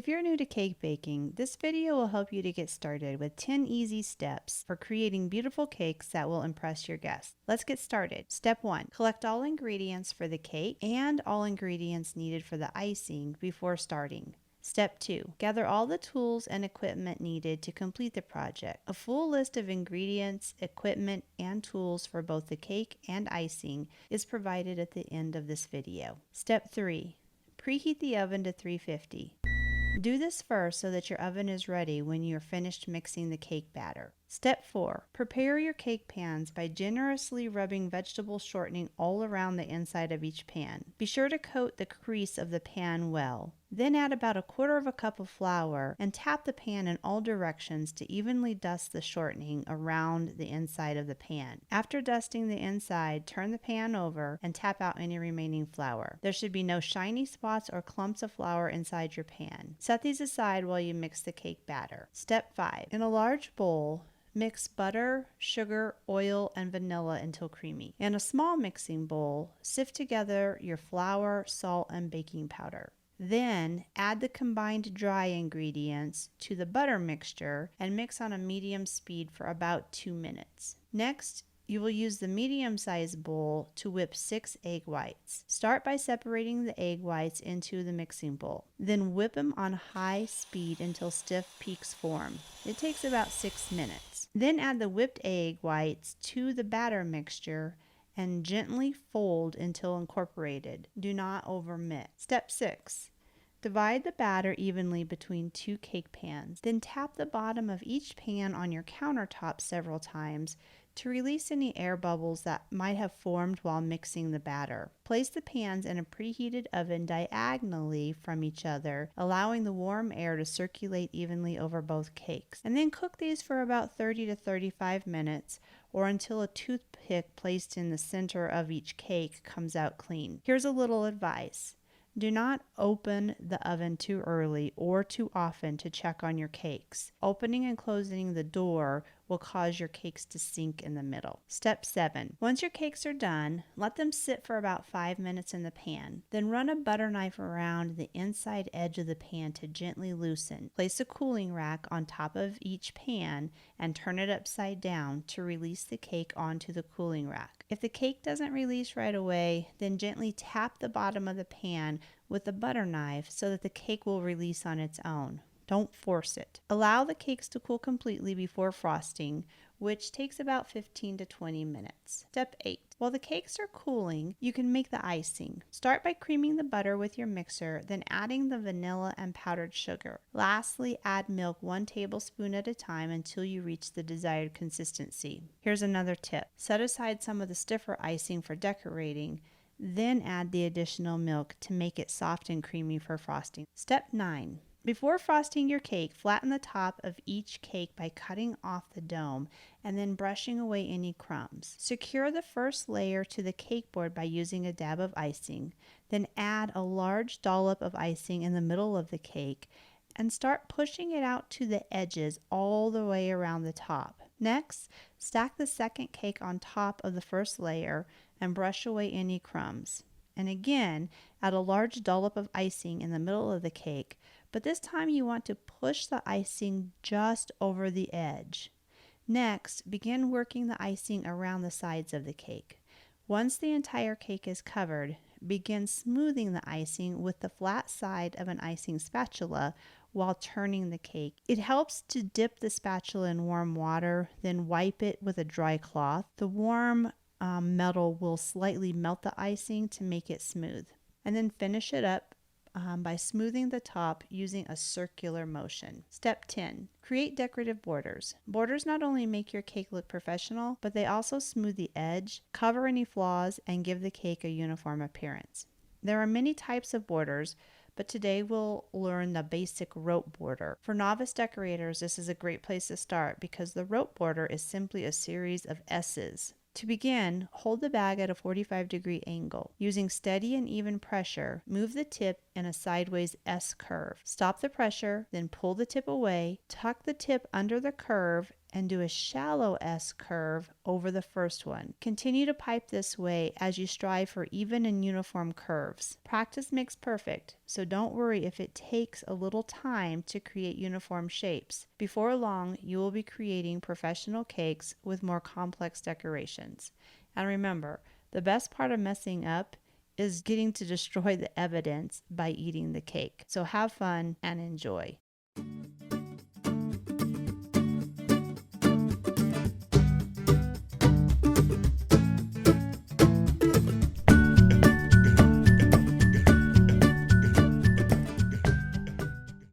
If you're new to cake baking, this video will help you to get started with 10 easy steps for creating beautiful cakes that will impress your guests. Let's get started. Step 1. Collect all ingredients for the cake and all ingredients needed for the icing before starting. Step 2. Gather all the tools and equipment needed to complete the project. A full list of ingredients, equipment, and tools for both the cake and icing is provided at the end of this video. Step 3. Preheat the oven to 350. Do this first so that your oven is ready when you are finished mixing the cake batter. Step 4. Prepare your cake pans by generously rubbing vegetable shortening all around the inside of each pan. Be sure to coat the crease of the pan well. Then add about 1/4 cup of flour and tap the pan in all directions to evenly dust the shortening around the inside of the pan. After dusting the inside, turn the pan over and tap out any remaining flour. There should be no shiny spots or clumps of flour inside your pan. Set these aside while you mix the cake batter. Step 5. In a large bowl, mix butter, sugar, oil, and vanilla until creamy. In a small mixing bowl, sift together your flour, salt, and baking powder. Then add the combined dry ingredients to the butter mixture and mix on a medium speed for about 2 minutes. Next, you will use the medium-sized bowl to whip 6 egg whites. Start by separating the egg whites into the mixing bowl. Then whip them on high speed until stiff peaks form. It takes about 6 minutes. Then add the whipped egg whites to the batter mixture and gently fold until incorporated. Do not overmix. Step 6. Divide the batter evenly between 2 cake pans. Then tap the bottom of each pan on your countertop several times to release any air bubbles that might have formed while mixing the batter. Place the pans in a preheated oven diagonally from each other, allowing the warm air to circulate evenly over both cakes. And then cook these for about 30 to 35 minutes or until a toothpick placed in the center of each cake comes out clean. Here's a little advice. Do not open the oven too early or too often to check on your cakes. Opening and closing the door will cause your cakes to sink in the middle. Step 7. Once your cakes are done, let them sit for about 5 minutes in the pan. Then run a butter knife around the inside edge of the pan to gently loosen. Place a cooling rack on top of each pan and turn it upside down to release the cake onto the cooling rack. If the cake doesn't release right away, then gently tap the bottom of the pan with a butter knife so that the cake will release on its own. Don't force it. Allow the cakes to cool completely before frosting, which takes about 15 to 20 minutes. Step 8. While the cakes are cooling, you can make the icing. Start by creaming the butter with your mixer, then adding the vanilla and powdered sugar. Lastly, add milk 1 tablespoon at a time until you reach the desired consistency. Here's another tip. Set aside some of the stiffer icing for decorating, then add the additional milk to make it soft and creamy for frosting. Step 9. Before frosting your cake, flatten the top of each cake by cutting off the dome and then brushing away any crumbs. Secure the first layer to the cake board by using a dab of icing, then add a large dollop of icing in the middle of the cake and start pushing it out to the edges all the way around the top. Next, stack the second cake on top of the first layer and brush away any crumbs. And again, add a large dollop of icing in the middle of the cake, but this time you want to push the icing just over the edge. Next, begin working the icing around the sides of the cake. Once the entire cake is covered, begin smoothing the icing with the flat side of an icing spatula while turning the cake. It helps to dip the spatula in warm water, then wipe it with a dry cloth. The warm metal will slightly melt the icing to make it smooth. And then finish it up by smoothing the top using a circular motion. Step 10. Create decorative borders. Borders not only make your cake look professional, but they also smooth the edge, cover any flaws, and give the cake a uniform appearance. There are many types of borders, but today we'll learn the basic rope border. For novice decorators, this is a great place to start because the rope border is simply a series of S's. To begin, hold the bag at a 45-degree angle. Using steady and even pressure, move the tip in a sideways S curve. Stop the pressure, then pull the tip away, tuck the tip under the curve, and do a shallow S curve over the first one. Continue to pipe this way as you strive for even and uniform curves. Practice makes perfect, so don't worry if it takes a little time to create uniform shapes. Before long, you will be creating professional cakes with more complex decorations. And remember, the best part of messing up is getting to destroy the evidence by eating the cake. So have fun and enjoy.